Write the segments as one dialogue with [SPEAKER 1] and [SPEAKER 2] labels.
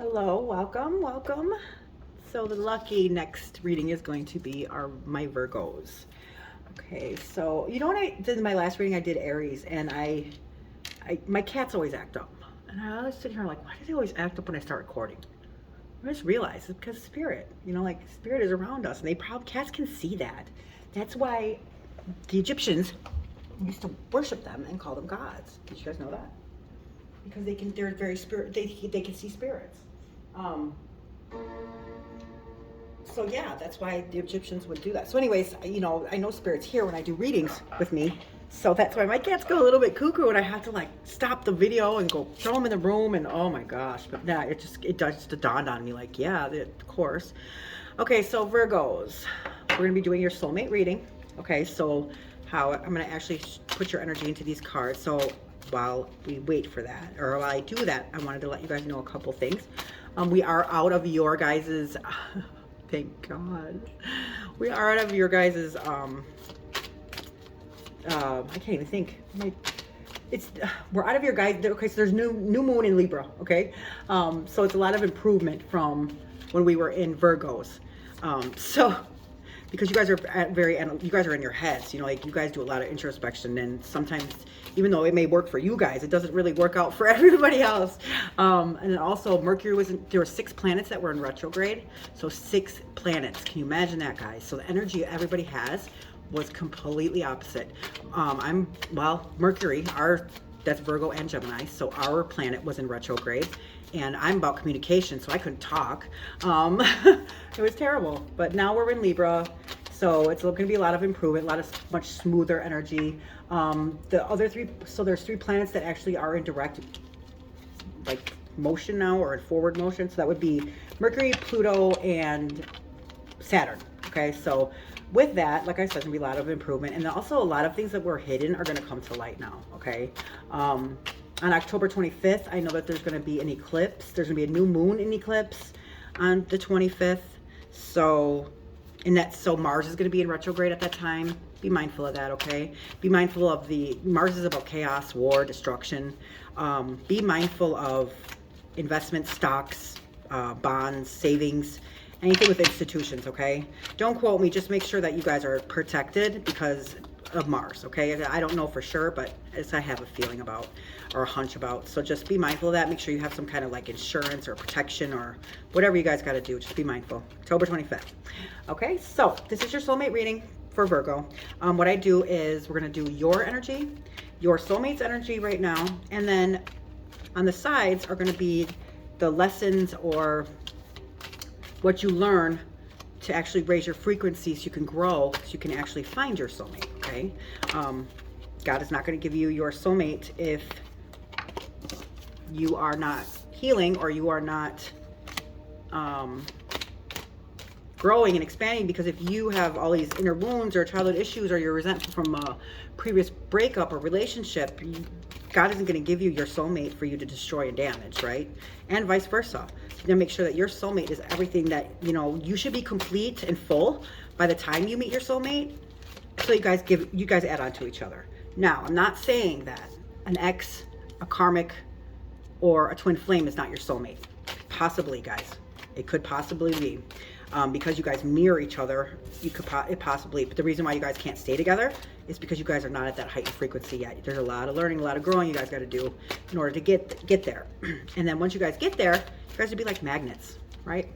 [SPEAKER 1] Hello, welcome. So the lucky next reading is going to be my Virgos. Okay, so you know what I did in my last reading? I did Aries, and my cats always act up, and I always sit here like, why do they always act up when I start recording? I just realized it's because spirit, like spirit is around us, and cats can see that. That's why the Egyptians used to worship them and call them gods. Did you guys know that? Because they're very spirit. They can see spirits. So yeah, that's why the Egyptians would do that. So anyways, I know spirits here when I do readings with me. So that's why my cats go a little bit cuckoo, and I have to like stop the video and go throw them in the room, and oh my gosh. But yeah, it just dawned on me like, yeah, of course. Okay, so Virgos, we're gonna be doing your soulmate reading. Okay, so I'm gonna actually put your energy into these cards. So while we wait for that, or while I do that, I wanted to let you guys know a couple things. We are out of your guys's thank God. We are out of your guys's I can't even think. We're out of your guys. Okay, so there's new moon in Libra, okay? So it's a lot of improvement from when we were in Virgos. So because you guys are you guys are in your heads, like you guys do a lot of introspection, and sometimes even though it may work for you guys, it doesn't really work out for everybody else. And then also Mercury there were 6 planets that were in retrograde. So 6 planets. Can you imagine that, guys? So the energy everybody has was completely opposite. Mercury, that's Virgo and Gemini. So our planet was in retrograde, and I'm about communication, so I couldn't talk. It was terrible, but now we're in Libra. So it's going to be a lot of improvement, much smoother energy. The other 3, so there's 3 planets that actually are in direct like motion now, or in forward motion. So that would be Mercury, Pluto, and Saturn. Okay, so with that, like I said, there's going to be a lot of improvement. And also a lot of things that were hidden are going to come to light now, okay? On October 25th, I know that there's going to be an eclipse. There's going to be a new moon in eclipse on the 25th. So Mars is going to be in retrograde at that time. Be mindful of that, okay? Be mindful of Mars is about chaos, war, destruction. Be mindful of investment, stocks, bonds, savings, anything with institutions, okay? Don't quote me, just make sure that you guys are protected because of Mars, okay? I don't know for sure, but I have a feeling about, or a hunch about. So just be mindful of that. Make sure you have some kind of like insurance or protection or whatever you guys got to do. Just be mindful. October 25th. Okay, so this is your soulmate reading for Virgo. What I do is we're going to do your energy, your soulmate's energy right now, and then on the sides are going to be the lessons or what you learn to actually raise your frequency so you can grow, so you can actually find your soulmate, okay? God is not going to give you your soulmate if you are not healing, or you are not growing and expanding, because if you have all these inner wounds or childhood issues, or you're resentful from a previous breakup or relationship, God isn't going to give you your soulmate for you to destroy and damage, right? And vice versa. You're going to make sure that your soulmate is everything that, you should be complete and full by the time you meet your soulmate. So you guys add on to each other. Now, I'm not saying that an ex, a karmic, or a twin flame is not your soulmate. Possibly, guys. It could possibly be. Because you guys mirror each other, it possibly, but the reason why you guys can't stay together is because you guys are not at that heightened frequency yet. There's a lot of learning, a lot of growing you guys got to do in order to get there. And then once you guys get there, you guys would be like magnets, right?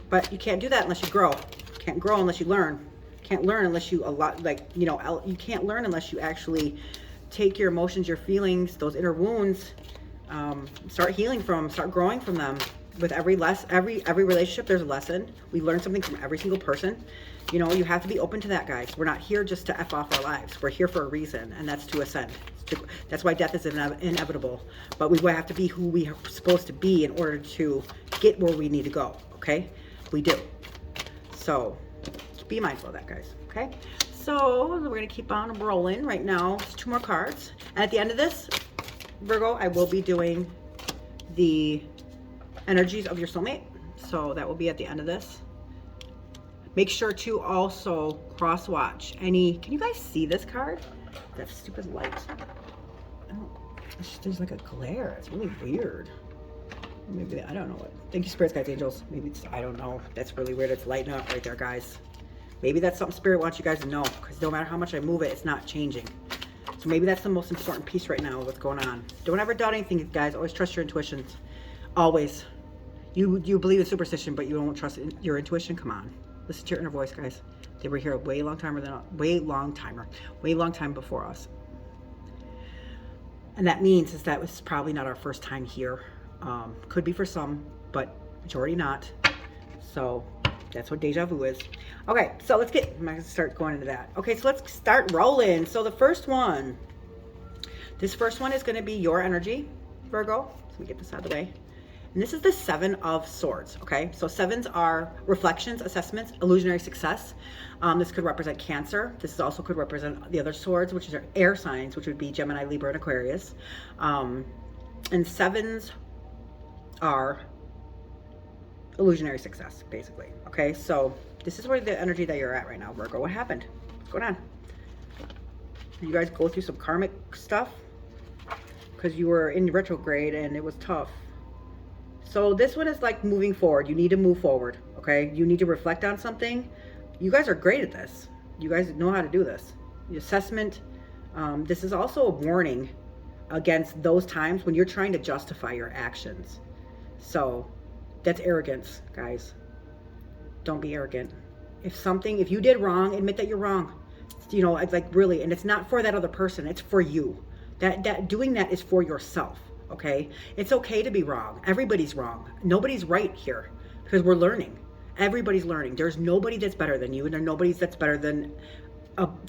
[SPEAKER 1] But you can't do that unless you grow. You can't grow unless you learn. You can't learn unless you you can't learn unless you actually take your emotions, your feelings, those inner wounds, start healing from them, start growing from them. With every relationship, there's a lesson. We learn something from every single person. You have to be open to that, guys. We're not here just to F off our lives. We're here for a reason, and that's to ascend. That's why death is inevitable. But we have to be who we are supposed to be in order to get where we need to go, okay? We do. So be mindful of that, guys, okay? So we're going to keep on rolling right now. Just 2 more cards. And at the end of this, Virgo, I will be doing the energies of your soulmate. So that will be at the end of this. Make sure to also cross watch can you guys see this card? That stupid light. Oh, there's like a glare. It's really weird. Maybe, I don't know what. Thank you, spirits, guides, angels. Maybe it's, I don't know. That's really weird. It's lighting up right there, guys. Maybe that's something spirit wants you guys to know, because no matter how much I move it, it's not changing. So maybe that's the most important piece right now, what's going on. Don't ever doubt anything, guys. Always trust your intuitions. Always. You believe in superstition, but you don't trust your intuition? Come on. Listen to your inner voice, guys. They were here way long time before us. And that means is that was probably not our first time here. Could be for some, but majority not. So that's what deja vu is. Okay, so I'm gonna start going into that. Okay, so let's start rolling. So the first one, this first one is gonna be your energy, Virgo. So let me get this out of the way. And this is the Seven of Swords, okay? So sevens are reflections, assessments, illusionary success. This could represent Cancer. This also could represent the other swords, which are air signs, which would be Gemini, Libra, and Aquarius. And sevens are illusionary success, basically, okay? So this is where the energy that you're at right now, Virgo. What happened? What's going on? You guys go through some karmic stuff? Because you were in retrograde and it was tough. So this one is like moving forward. You need to move forward, okay? You need to reflect on something. You guys are great at this. You guys know how to do this. The assessment. This is also a warning against those times when you're trying to justify your actions. So that's arrogance, guys. Don't be arrogant. If you did wrong, admit that you're wrong. You know, it's like really, and it's not for that other person. It's for you. Doing that is for yourself. Okay, it's okay to be wrong. Everybody's wrong. Nobody's right here because we're learning. Everybody's learning. There's nobody that's better than you, and there's nobody that's better than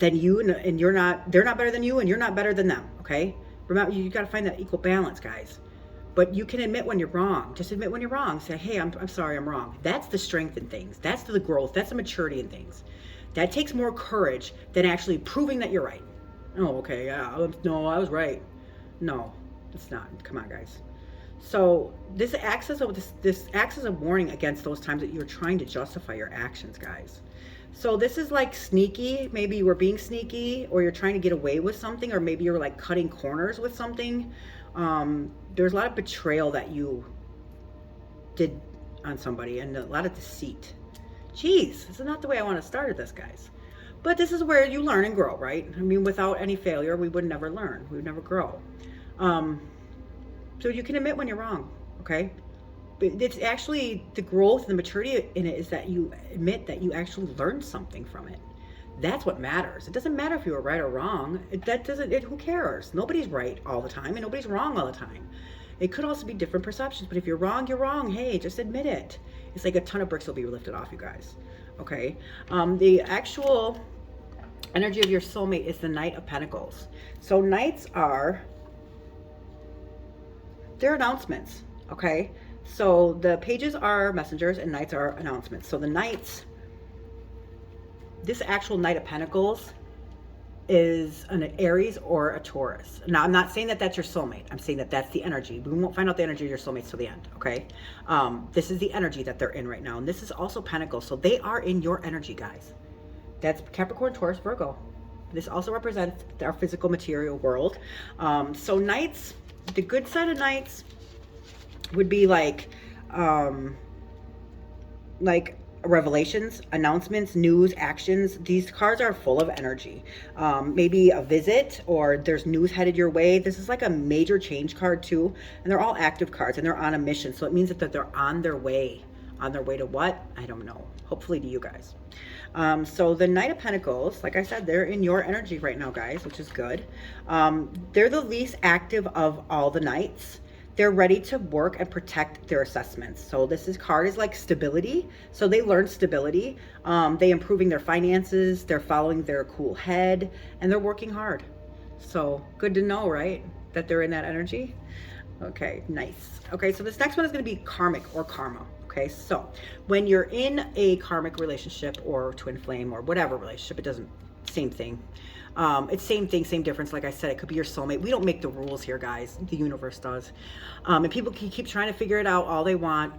[SPEAKER 1] you, and you're not. They're not better than you, and you're not better than them. Okay, remember, you got to find that equal balance, guys. But you can admit when you're wrong. Just admit when you're wrong. Say, hey, I'm sorry, I'm wrong. That's the strength in things. That's the growth. That's the maturity in things. That takes more courage than actually proving that you're right. Oh, okay, yeah, no, I was right. No. It's not. Come on, guys. So this acts as a warning against those times that you're trying to justify your actions, guys. So this is like sneaky. Maybe you were being sneaky, or you're trying to get away with something, or maybe you're like cutting corners with something. There's a lot of betrayal that you did on somebody, and a lot of deceit. Jeez, this is not the way I want to start this, guys. But this is where you learn and grow, right? I mean, without any failure, we would never learn. We would never grow. So you can admit when you're wrong, okay? But it's actually the growth and the maturity in it is that you admit that you actually learned something from it. That's what matters. It doesn't matter if you were right or wrong. Who cares? Nobody's right all the time and nobody's wrong all the time. It could also be different perceptions, but if you're wrong, you're wrong. Hey, just admit it. It's like a ton of bricks will be lifted off you guys, okay? The actual energy of your soulmate is the Knight of Pentacles. So knights they're announcements, okay? So the pages are messengers and knights are announcements. So the knights, this actual Knight of Pentacles is an Aries or a Taurus. Now, I'm not saying that that's your soulmate. I'm saying that that's the energy. We won't find out the energy of your soulmates till the end, okay? This is the energy that they're in right now. And this is also Pentacles. So they are in your energy, guys. That's Capricorn, Taurus, Virgo. This also represents our physical material world. So knights, the good side of knights would be like revelations, announcements, news, actions. These cards are full of energy. Maybe a visit, or there's news headed your way. This is like a major change card too. And they're all active cards and they're on a mission. So it means that they're on their way. On their way to what? I don't know. Hopefully to you guys. So the Knight of Pentacles, like I said, they're in your energy right now, guys, which is good. They're the least active of all the knights. They're ready to work and protect their assessments. So this card is like stability. So they learn stability. They improving their finances. They're following their cool head, and they're working hard. So good to know, right? That they're in that energy. Okay, nice. Okay, so this next one is going to be karmic or karma. Okay, so when you're in a karmic relationship or twin flame or whatever relationship, it doesn't, same thing. It's same thing, same difference. Like I said, it could be your soulmate. We don't make the rules here, guys. The universe does. And people can keep trying to figure it out all they want.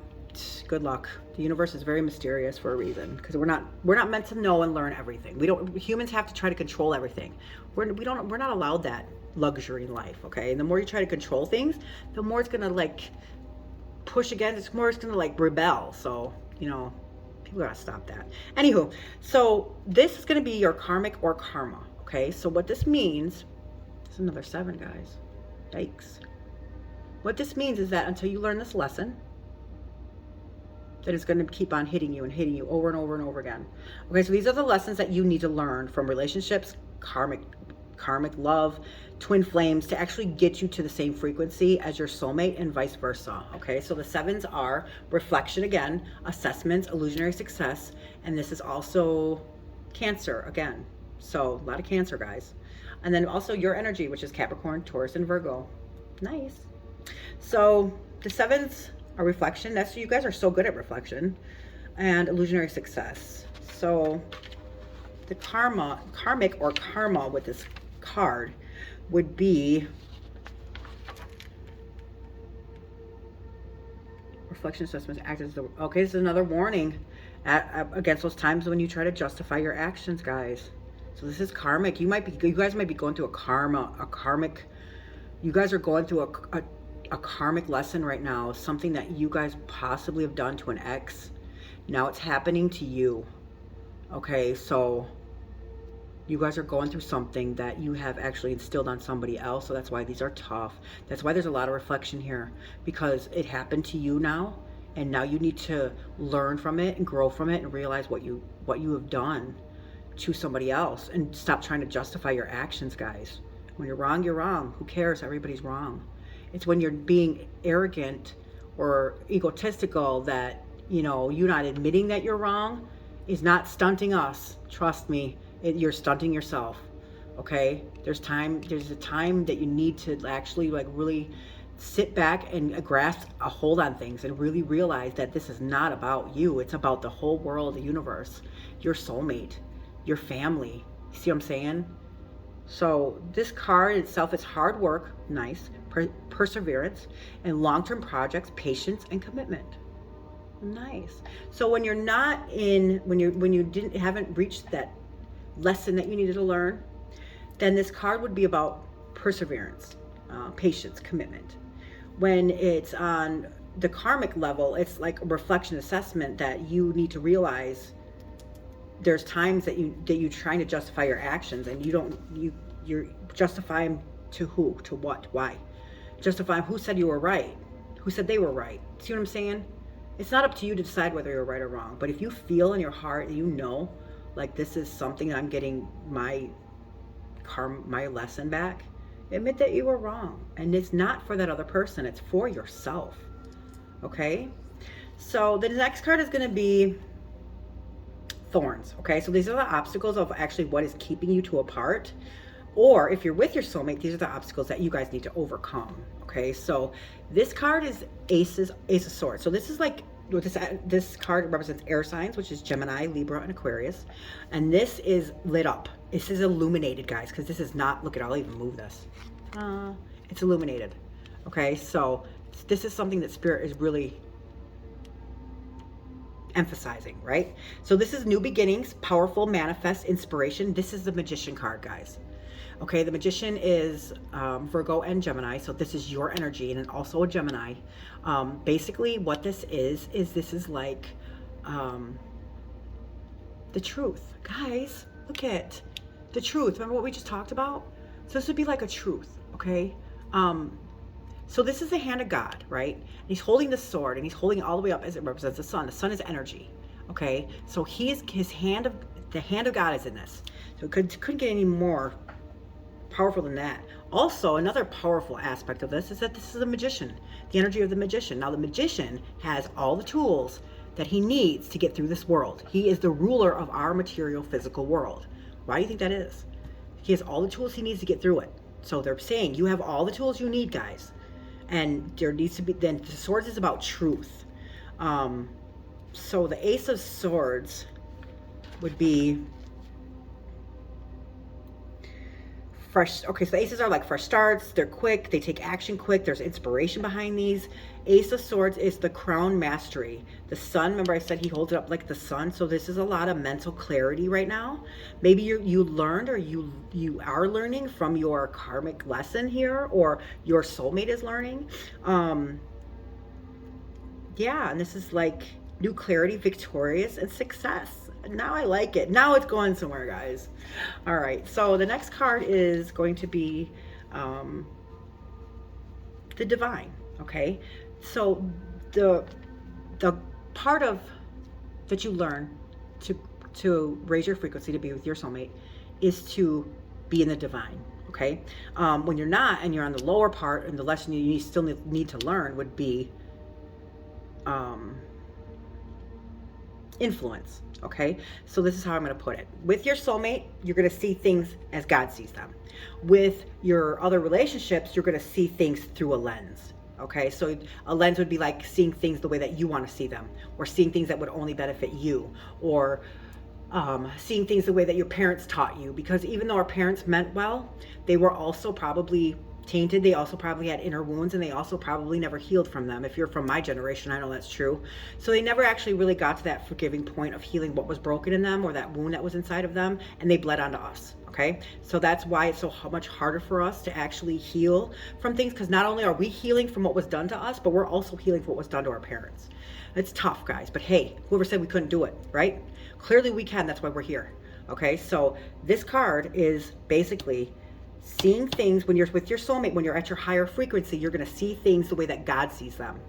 [SPEAKER 1] Good luck. The universe is very mysterious for a reason, because we're not meant to know and learn everything. Humans have to try to control everything. We're not allowed that luxury in life, okay? And the more you try to control things, the more it's gonna like push against, it's more, it's going to like rebel. So, you know, people gotta stop that. Anywho, so this is going to be your karmic or karma. Okay, so what this means, it's another 7, guys. Yikes. What this means is that until you learn this lesson, that it's going to keep on hitting you and hitting you over and over and over again. Okay, so these are the lessons that you need to learn from relationships, karmic love, twin flames, to actually get you to the same frequency as your soulmate and vice versa. Okay, so the 7s are reflection again, assessments, illusionary success, and this is also Cancer again. So a lot of Cancer, guys. And then also your energy, which is Capricorn, Taurus, and Virgo. Nice. So the 7s are reflection. That's, you guys are so good at reflection, and illusionary success. So the karmic or karma with this card would be reflection, assessments, act as the, okay, this is another warning against those times when you try to justify your actions, guys. So this is karmic. You guys might be going through you guys are going through a karmic lesson right now, something that you guys possibly have done to an ex. Now it's happening to you. Okay, so you guys are going through something that you have actually instilled on somebody else. So that's why these are tough. That's why there's a lot of reflection here, because it happened to you now, and now you need to learn from it and grow from it and realize what you have done to somebody else, and stop trying to justify your actions, guys. When you're wrong, you're wrong. Who cares? Everybody's wrong. It's when you're being arrogant or egotistical that, you know, you not admitting that you're wrong is not stunting us. Trust me, you're stunting yourself. Okay, there's a time that you need to actually like really sit back and grasp a hold on things and really realize that this is not about you. It's about the whole world, the universe, your soulmate, your family. You see what I'm saying? So this card itself is hard work, nice, perseverance, and long-term projects, patience, and commitment. Nice. So when you're not in, when you haven't reached that lesson that you needed to learn, then this card would be about perseverance, patience, commitment. When it's on the karmic level, it's like a reflection assessment that you need to realize there's times that you're trying to justify your actions, and you're justifying to who, to what, why? Justifying who said you were right, who said they were right. See what I'm saying? It's not up to you to decide whether you're right or wrong, but if you feel in your heart, you know, like this is something that I'm getting my lesson back, admit that you were wrong. And it's not for that other person, it's for yourself. Okay? So the next card is going to be Thorns. Okay, so these are the obstacles of actually what is keeping you two apart. Or if you're with your soulmate, these are the obstacles that you guys need to overcome. Okay, so this card is Ace of Swords. So this is like, this card represents air signs, which is Gemini, Libra, and Aquarius. And this is lit up. This is illuminated, guys, because this is not, look at, I'll even move this. It's illuminated. Okay, so this is something that Spirit is really emphasizing, right? So this is new beginnings, powerful, manifest, inspiration. This is the Magician card, guys. Okay, the Magician is Virgo and Gemini, so this is your energy, and also a Gemini. Basically what this is this is like the truth. Guys, look at the truth. Remember what we just talked about? So this would be like a truth, okay? So this is the hand of God, right? And he's holding the sword, and he's holding it all the way up as it represents the sun. The sun is energy, okay? So the hand of God is in this. So it couldn't get any more powerful than that. Also, another powerful aspect of this is that this is a magician, the energy of the magician. Now, the magician has all the tools that he needs to get through this world. He is the ruler of our material, physical world. Why do you think that is? He has all the tools he needs to get through it. So they're saying you have all the tools you need, guys. And there needs to be, then the swords is about truth. So the Ace of Swords would be fresh. Okay, so the aces are like fresh starts. They're quick. They take action quick. There's inspiration behind these. Ace of Swords is the crown mastery. The sun, remember I said he holds it up like the sun. So this is a lot of mental clarity right now. Maybe you learned, or you are learning from your karmic lesson here, or your soulmate is learning. Yeah, and this is like new clarity, victorious, and success. Now I like it. Now it's going somewhere, guys. All right, so the next card is going to be um, the divine. Okay, so the the part of that you learn to raise your frequency to be with your soulmate is to be in the divine. Okay, when you're not and you're on the lower part, and the lesson you still need to learn would be influence. Okay, so this is how I'm going to put it. With your soulmate, you're going to see things as God sees them. With your other relationships, you're going to see things through a lens. Okay, so a lens would be like seeing things the way that you want to see them, or seeing things that would only benefit you, or seeing things the way that your parents taught you. Because even though our parents meant well, they were also probably tainted. They also probably had inner wounds, and they also probably never healed from them. If you're from my generation, I know that's true. So they never actually really got to that forgiving point of healing what was broken in them, or that wound that was inside of them, and they bled onto us. Okay, so that's why it's so much harder for us to actually heal from things, because not only are we healing from what was done to us, but we're also healing from what was done to our parents. It's tough, guys, but hey, whoever said we couldn't do it, right? Clearly we can. That's why we're here. Okay, so this card is basically seeing things. When you're with your soulmate, when you're at your higher frequency, you're going to see things the way that God sees them.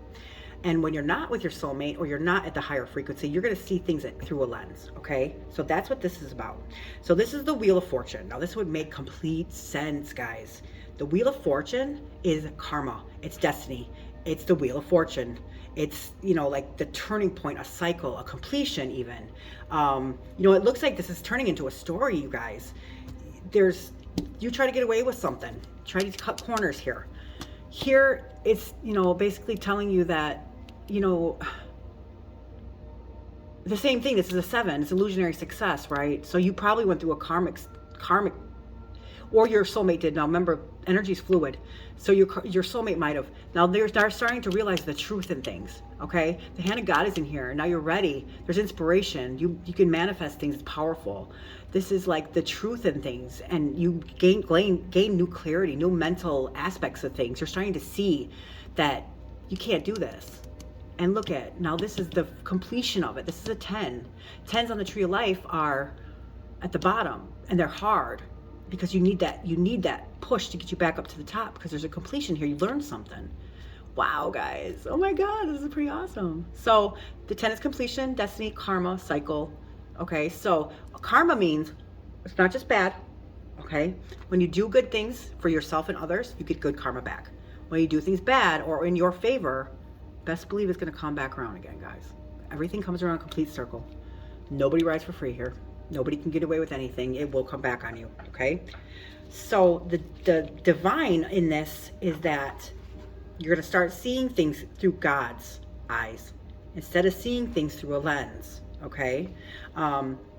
[SPEAKER 1] And when you're not with your soulmate, or you're not at the higher frequency, you're going to see things through a lens. Okay, so that's what this is about. So this is the Wheel of Fortune. Now this would make complete sense, guys. The Wheel of Fortune is karma. It's destiny. It's the Wheel of Fortune. It's, like the turning point, a cycle, a completion even. It looks like this is turning into a story, you guys. You try to get away with something. Try to cut corners here. Here, it's, basically telling you that, the same thing. This is a 7. It's illusionary success, right? So you probably went through a karmic, or your soulmate did. Now remember, energy's fluid. So your soulmate might have. Now they're starting to realize the truth in things. Okay, the hand of God is in here. Now you're ready. There's inspiration. You can manifest things. It's powerful. This is like the truth in things, and you gain new clarity, new mental aspects of things. You're starting to see that you can't do this. And look at, now this is the completion of it. This is a 10. 10s on the tree of life are at the bottom, and they're hard, because you need that push to get you back up to the top, because there's a completion here. You learned something. Wow, guys. Oh my God, this is pretty awesome. So the 10 is completion, destiny, karma, cycle. Okay, so karma means it's not just bad. Okay, when you do good things for yourself and others, you get good karma back. When you do things bad or in your favor, best believe it's going to come back around again, guys. Everything comes around a complete circle. Nobody rides for free here. Nobody can get away with anything. It will come back on you. Okay, so the divine in this is that you're going to start seeing things through God's eyes instead of seeing things through a lens. Okay,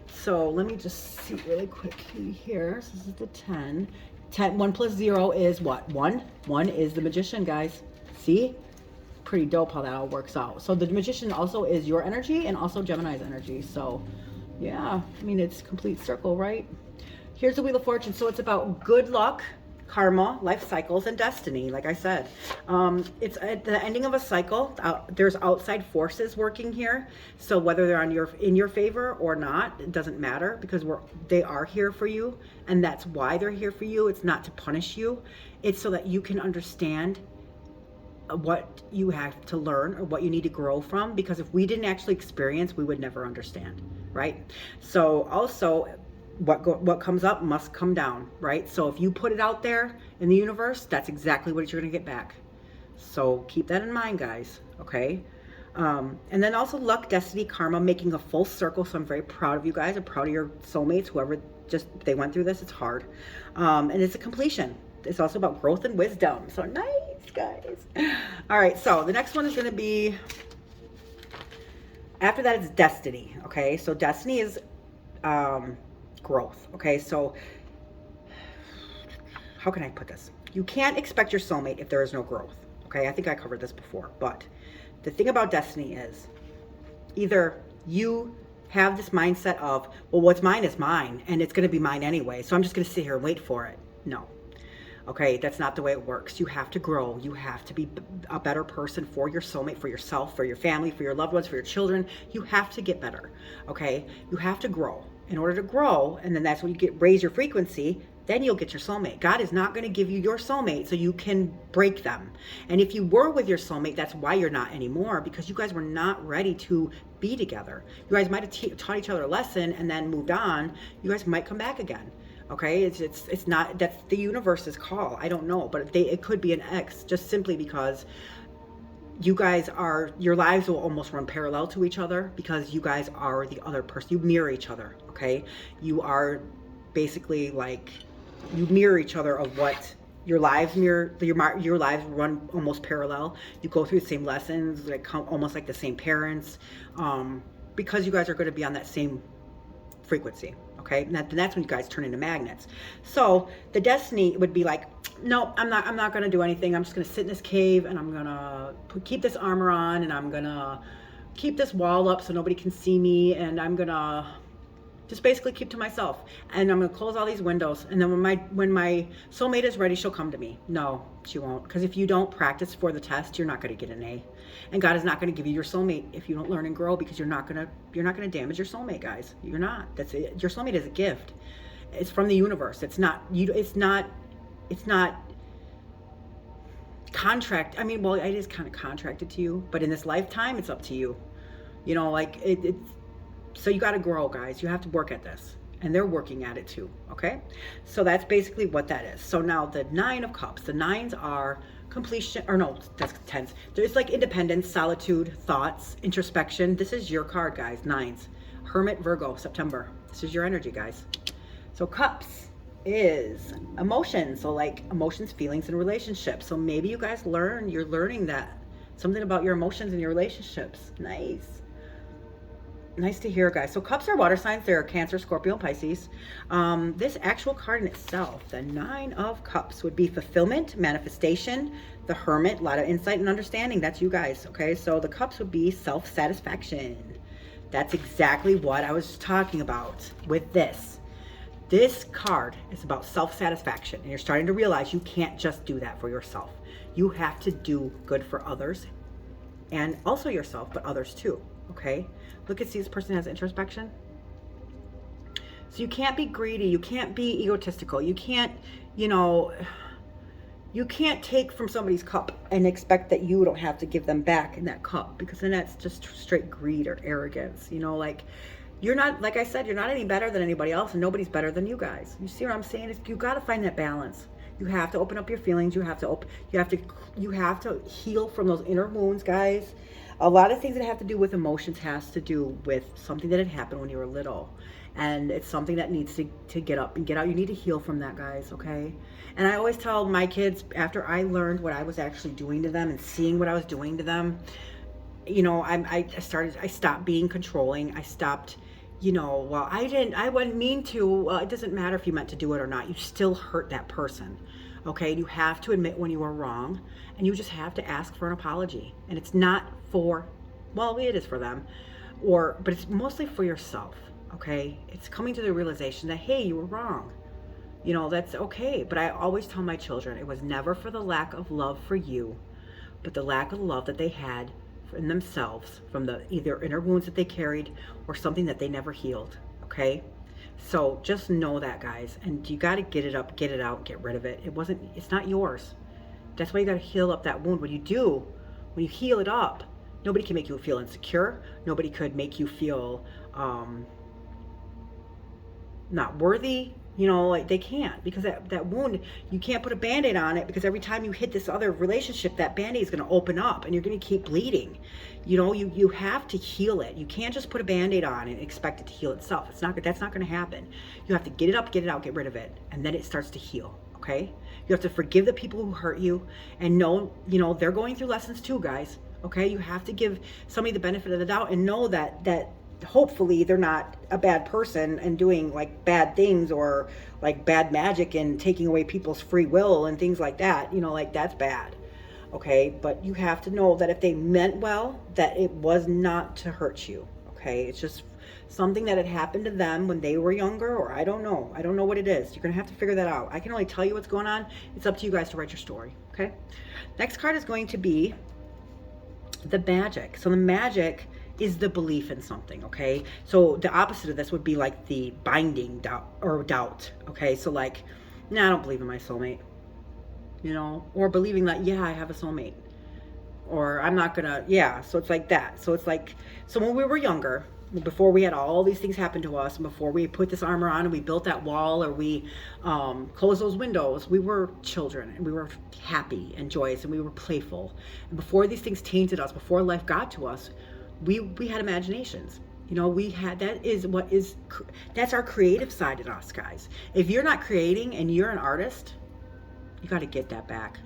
[SPEAKER 1] so let me just see really quickly here. So this is the 10. 1 plus 0 is what? 1. 1 is the magician, guys. See? Pretty dope how that all works out. So the magician also is your energy and also Gemini's energy. So yeah, I mean, it's complete circle, right? Here's the Wheel of Fortune. So it's about good luck, karma, life cycles, and destiny. Like I said, it's at the ending of a cycle. There's outside forces working here. So whether they're in your favor or not, it doesn't matter, because they are here for you, and that's why they're here for you. It's not to punish you. It's so that you can understand what you have to learn or what you need to grow from, because if we didn't actually experience, we would never understand, right? So also, what comes up must come down, right? So if you put it out there in the universe, that's exactly what you're going to get back. So keep that in mind, guys. Okay, and then also luck, destiny, karma, making a full circle. So I'm very proud of you guys. I'm proud of your soulmates, whoever they went through this. It's hard, and it's a completion. It's also about growth and wisdom. So nice, guys. All right, so the next one is going to be, after that, it's destiny. Okay, so destiny is growth. Okay, so how can I put this? You can't expect your soulmate if there is no growth. Okay, I think I covered this before, but the thing about destiny is either you have this mindset of, well, what's mine is mine, and it's going to be mine anyway, so I'm just going to sit here and wait for it. No. Okay, that's not the way it works. You have to grow. You have to be a better person for your soulmate, for yourself, for your family, for your loved ones, for your children. You have to get better. Okay, you have to grow. In order to grow, and then that's when you raise your frequency, then you'll get your soulmate. God is not going to give you your soulmate so you can break them. And if you were with your soulmate, that's why you're not anymore, because you guys were not ready to be together. You guys might have taught each other a lesson and then moved on. You guys might come back again. Okay, it's not, that's the universe's call. I don't know, but it could be an X, just simply because you guys are, your lives will almost run parallel to each other, because you guys are the other person. You mirror each other. Okay, you are basically like, you mirror each other of what your lives mirror. Your lives run almost parallel. You go through the same lessons, like almost like the same parents, because you guys are going to be on that same frequency. Okay, and that's when you guys turn into magnets. So the destiny would be like, no, I'm not going to do anything. I'm just going to sit in this cave, and I'm going to keep this armor on, and I'm going to keep this wall up so nobody can see me, and I'm going to just basically keep to myself, and I'm going to close all these windows, and then when my soulmate is ready, she'll come to me. No, she won't, because if you don't practice for the test, you're not going to get an A. And God is not going to give you your soulmate if you don't learn and grow, because you're not going to damage your soulmate, guys. You're not. That's it. Your soulmate is a gift. It's from the universe. It's not contract. I mean, well, it is kind of contracted to you, but in this lifetime, it's up to you. You know, like it's, so you got to grow, guys. You have to work at this, and they're working at it too. Okay, so that's basically what that is. So now the Nine of Cups. The nines are completion, or no, that's tense. It's like independence, solitude, thoughts, introspection. This is your card, guys. Nines. Hermit, Virgo, September. This is your energy, guys. So Cups is emotions. So like emotions, feelings, and relationships. So maybe you guys you're learning that something about your emotions and your relationships. Nice to hear, guys. So Cups are water signs. They're Cancer, Scorpio, and Pisces. This actual card in itself, the Nine of Cups, would be fulfillment, manifestation. The Hermit, a lot of insight and understanding. That's you guys, okay? So the Cups would be self-satisfaction. That's exactly what I was talking about with this. This card is about self-satisfaction, and you're starting to realize you can't just do that for yourself. You have to do good for others, and also yourself, but others too. Okay, look at, see, this person has introspection. So you can't be greedy. You can't be egotistical. You can't, you can't take from somebody's cup and expect that you don't have to give them back in that cup, because then that's just straight greed or arrogance. Like, you're not, like I said, you're not any better than anybody else, and nobody's better than you guys. You see what I'm saying? You got to find that balance. You have to open up your feelings. You have to heal from those inner wounds, guys. A lot of things that have to do with emotions has to do with something that had happened when you were little. And it's something that needs to get up and get out. You need to heal from that, guys, okay? And I always tell my kids, after I learned what I was actually doing to them and seeing what I was doing to them, I stopped being controlling. I stopped, well, I wouldn't mean to. Well, it doesn't matter if you meant to do it or not. You still hurt that person. Okay, you have to admit when you were wrong, and you just have to ask for an apology. And it's not for, well, it is for them, but it's mostly for yourself. Okay, it's coming to the realization that, hey, you were wrong. That's okay. But I always tell my children, it was never for the lack of love for you, but the lack of love that they had in themselves from the either inner wounds that they carried or something that they never healed. Okay. So just know that, guys, and you got to get it up, get it out, get rid of it. It's not yours. That's why you got to heal up that wound. When you heal it up, nobody can make you feel insecure. Nobody could make you feel not worthy. Like they can't, because that wound, you can't put a Band-Aid on it, because every time you hit this other relationship, that Band-Aid is going to open up and you're going to keep bleeding. You have to heal it. You can't just put a Band-Aid on and expect it to heal itself. That's not going to happen. You have to get it up, get it out, get rid of it, and then it starts to heal. Okay? You have to forgive the people who hurt you, and know, they're going through lessons too, guys. Okay? You have to give somebody the benefit of the doubt and know that hopefully they're not a bad person and doing like bad things or like bad magic and taking away people's free will and things like that. Like that's bad. Okay, but you have to know that if they meant well, that it was not to hurt you. Okay, it's just something that had happened to them when they were younger, or I don't know what it is. You're gonna have to figure that out. I can only tell you what's going on. It's up to you guys to write your story. Okay, next card is going to be the magic. So the magic is the belief in something. Okay, so the opposite of this would be like the binding doubt. Okay, so like, nah, I don't believe in my soulmate, you know, or believing that, yeah, I have a soulmate, or I'm not gonna, yeah. So it's like that. So it's like, so when we were younger, before we had all these things happen to us, and before we put this armor on and we built that wall, or we closed those windows, we were children, and we were happy and joyous, and we were playful. And before these things tainted us, before life got to us, we had imaginations. You know, we had, that's our creative side in us, guys. If you're not creating and you're an artist, you got to get that back.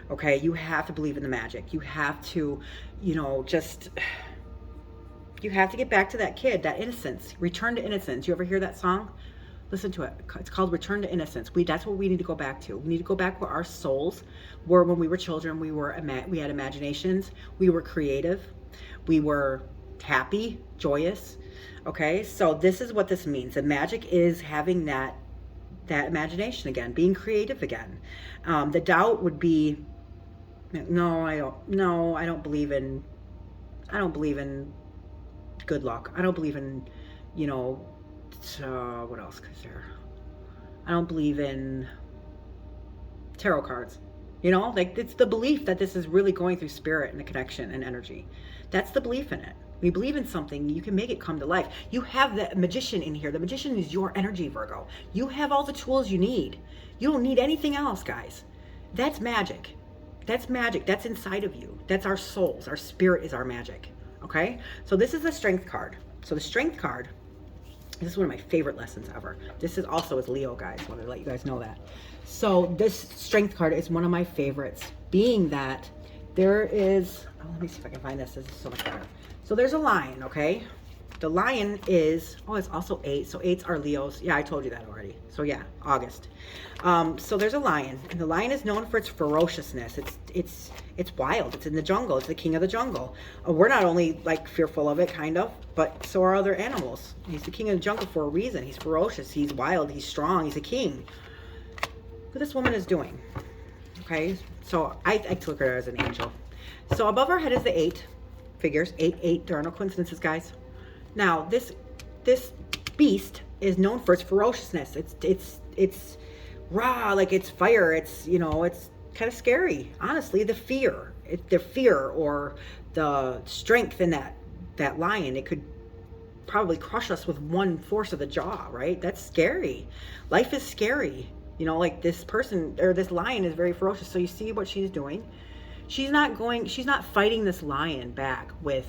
[SPEAKER 1] Okay, you have to believe in the magic. You have to, you know, you have to get back to that kid, that innocence. Return to innocence. You ever hear that song? Listen to it. It's called Return to Innocence. That's what we need to go back to. We need to go back where our souls were when we were children. We had imaginations. We were creative. We were happy, joyous. Okay, so this is what this means. The magic is having that imagination again, being creative again. The doubt would be, no, I don't believe in good luck. I don't believe in, you know, what else is there? I don't believe in tarot cards. You know, like, it's the belief that this is really going through spirit and the connection and energy. That's the belief in it. When you believe in something, you can make it come to life. You have the magician in here. The magician is your energy, Virgo. You have all the tools you need. You don't need anything else, guys. That's magic. That's magic. That's inside of you. That's our souls. Our spirit is our magic. Okay? So this is the strength card. So the strength card, this is one of my favorite lessons ever. This is also as Leo, guys. I want to let you guys know that. So this strength card is one of my favorites, being that there is, let me see if I can find this. This is so much better. So there's a lion, okay? The lion is, it's also 8. So 8s are Leos. Yeah, I told you that already. So yeah, August. So there's a lion, and the lion is known for its ferociousness. It's wild. It's in the jungle. It's the king of the jungle. We're not only like fearful of it, kind of, but so are other animals. He's the king of the jungle for a reason. He's ferocious. He's wild. He's strong. He's a king. What this woman is doing, okay? So I took her as an angel. So above her head is the 8 figures. 8. There are no coincidences, guys. Now this beast is known for its ferociousness. It's raw, like it's fire. It's, you know, it's kind of scary. Honestly, the fear or the strength in that lion, it could probably crush us with one force of the jaw, right? That's scary. Life is scary. You know, like this person or this lion is very ferocious. So you see what she's doing. She's not fighting this lion back with,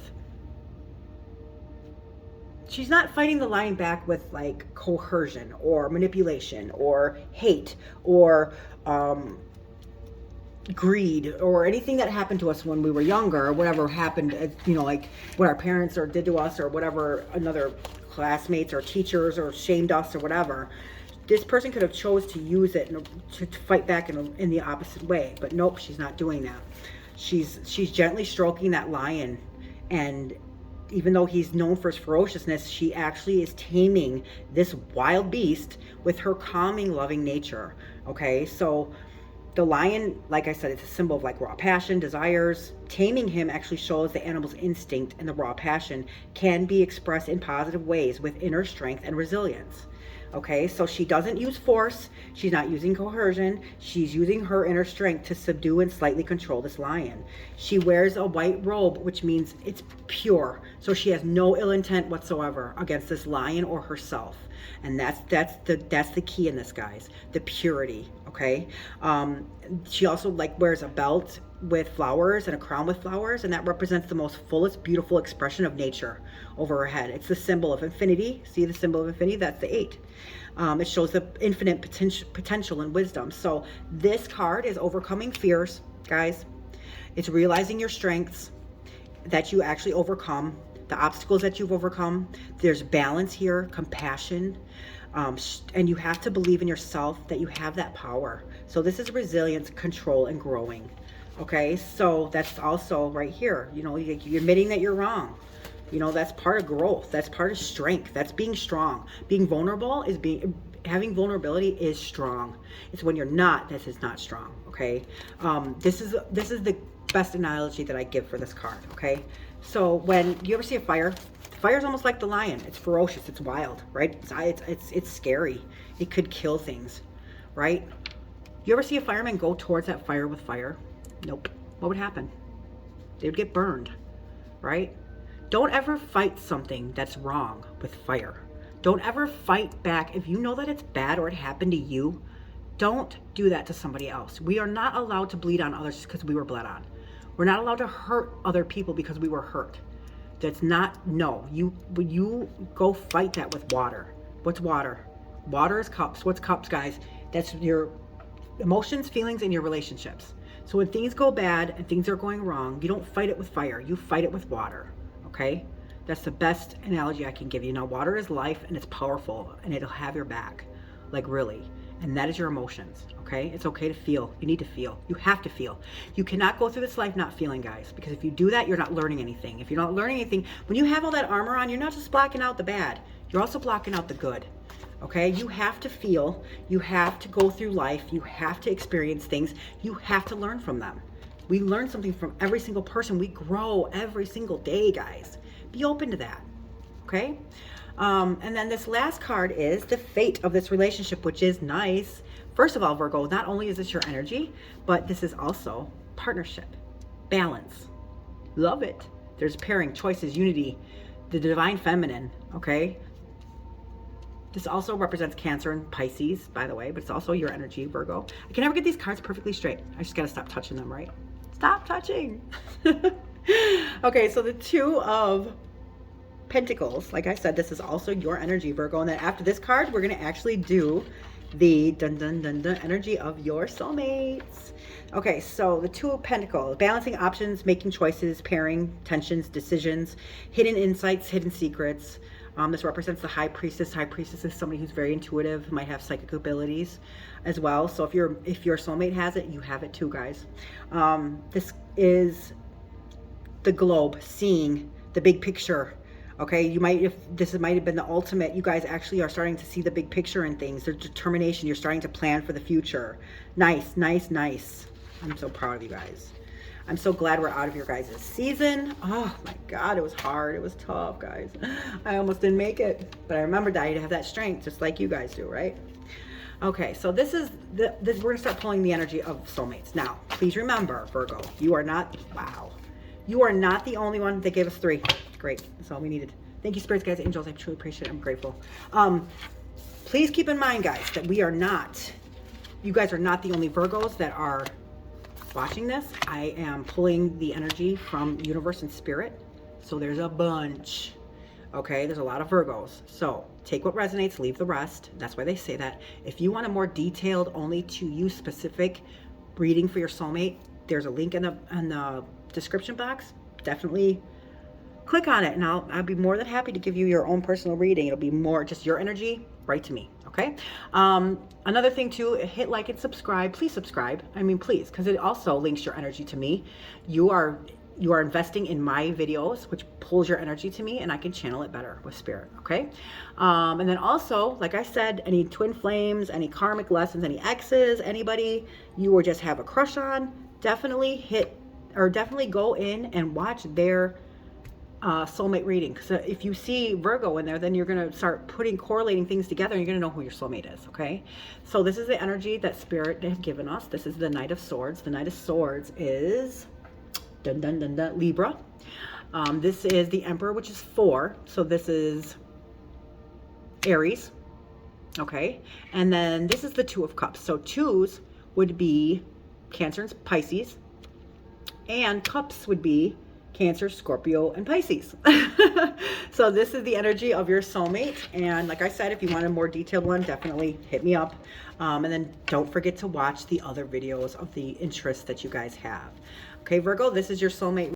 [SPEAKER 1] she's not fighting the lion back with like coercion or manipulation or hate or greed or anything that happened to us when we were younger, or whatever happened, you know, like what our parents or did to us, or whatever, another classmates or teachers or shamed us or whatever. This person could have chose to use it to fight back in the opposite way, but nope, she's not doing that. She's gently stroking that lion, and even though he's known for his ferociousness, she actually is taming this wild beast with her calming, loving nature. Okay, so the lion, like I said, it's a symbol of like raw passion, desires. Taming him actually shows the animal's instinct, and the raw passion can be expressed in positive ways with inner strength and resilience. Okay, so she doesn't use force. She's not using coercion. She's using her inner strength to subdue and slightly control this lion. She wears a white robe, which means it's pure. So she has no ill intent whatsoever against this lion or herself. And that's the key in this, guys. The purity. Okay. She also like wears a belt with flowers and a crown with flowers, and that represents the most fullest, beautiful expression of nature over her head. It's the symbol of infinity. See the symbol of infinity? That's the 8. It shows the infinite potential and wisdom. So this card is overcoming fears, guys. It's realizing your strengths, that you actually overcome the obstacles that you've overcome. There's balance here, compassion, and you have to believe in yourself that you have that power. So this is resilience, control, and growing. Okay, so that's also right here. You know, you're admitting that you're wrong. You know, that's part of growth. That's part of strength. That's being strong. Being vulnerable is having vulnerability is strong. It's when you're not, this is not strong, okay? This is the best analogy that I give for this card, okay? So when you ever see a fire, fire is almost like the lion. It's ferocious, it's wild, right? It's scary. It could kill things, right? You ever see a fireman go towards that fire with fire? Nope. What would happen? They would get burned, right? Don't ever fight something that's wrong with fire. Don't ever fight back. If you know that it's bad or it happened to you, don't do that to somebody else. We are not allowed to bleed on others because we were bled on. We're not allowed to hurt other people because we were hurt. That's not, no. You go fight that with water. What's water? Water is cups. What's cups, guys? That's your emotions, feelings, and your relationships. So when things go bad and things are going wrong, you don't fight it with fire. You fight it with water. Okay, that's the best analogy I can give you. Now, water is life and it's powerful and it'll have your back, like really. And that is your emotions, okay? It's okay to feel. You need to feel. You have to feel. You cannot go through this life not feeling, guys, because if you do that, you're not learning anything. If you're not learning anything, when you have all that armor on, you're not just blocking out the bad, you're also blocking out the good, okay? You have to feel. You have to go through life. You have to experience things. You have to learn from them. We learn something from every single person. We grow every single day, guys. Be open to that, okay? And then this last card is the fate of this relationship, which is nice. First of all, Virgo, not only is this your energy, but this is also partnership, balance. Love it. There's pairing, choices, unity, the divine feminine, okay? This also represents Cancer and Pisces, by the way, but it's also your energy, Virgo. I can never get these cards perfectly straight. I just got to stop touching them, right? Stop touching. Okay, so the Two of Pentacles, like I said, this is also your energy, Virgo. And then after this card, we're going to actually do the energy of your soulmates. Okay, so the Two of Pentacles, balancing options, making choices, pairing, tensions, decisions, hidden insights, hidden secrets. This represents the High Priestess. High Priestess is somebody who's very intuitive, might have psychic abilities as well. So if your soulmate has it, you have it too, guys. This is the globe, seeing the big picture. Okay, this might have been the ultimate. You guys actually are starting to see the big picture in things. There's determination. You're starting to plan for the future. Nice, nice, nice. I'm so proud of you guys. I'm so glad we're out of your guys' season. Oh my God, it was hard. It was tough, guys. I almost didn't make it, but I remembered that I have that strength, just like you guys do, right? Okay, so this is we're gonna start pulling the energy of soulmates. Now, please remember, Virgo, you are not, wow. You are not the only one that gave us 3. Great, that's all we needed. Thank you, spirits, guys, angels. I truly appreciate it. I'm grateful. Please keep in mind, guys, that you guys are not the only Virgos that are watching this. I am pulling the energy from universe and spirit. So there's a bunch. Okay, there's a lot of Virgos. So take what resonates, leave the rest. That's why they say that. If you want a more detailed, only to you specific reading for your soulmate, there's a link in the description box. Definitely click on it and I'll be more than happy to give you your own personal reading. It'll be more just your energy right to me. Okay. Another thing too, hit like and subscribe. Please subscribe. I mean, please, because it also links your energy to me. You are investing in my videos, which pulls your energy to me, and I can channel it better with spirit. Okay. And then also, like I said, any twin flames, any karmic lessons, any exes, anybody you or just have a crush on, definitely go in and watch their soulmate reading. So if you see Virgo in there, then you're going to start correlating things together, and you're going to know who your soulmate is. Okay. So this is the energy that spirit has given us. This is the Knight of Swords. The Knight of Swords is Libra. This is the Emperor, which is 4. So this is Aries. Okay. And then this is the Two of Cups. So 2s would be Cancer and Pisces, and cups would be Cancer, Scorpio, and Pisces. So this is the energy of your soulmate. And like I said, if you want a more detailed one, definitely hit me up. And then don't forget to watch the other videos of the interests that you guys have. Okay, Virgo, this is your soulmate.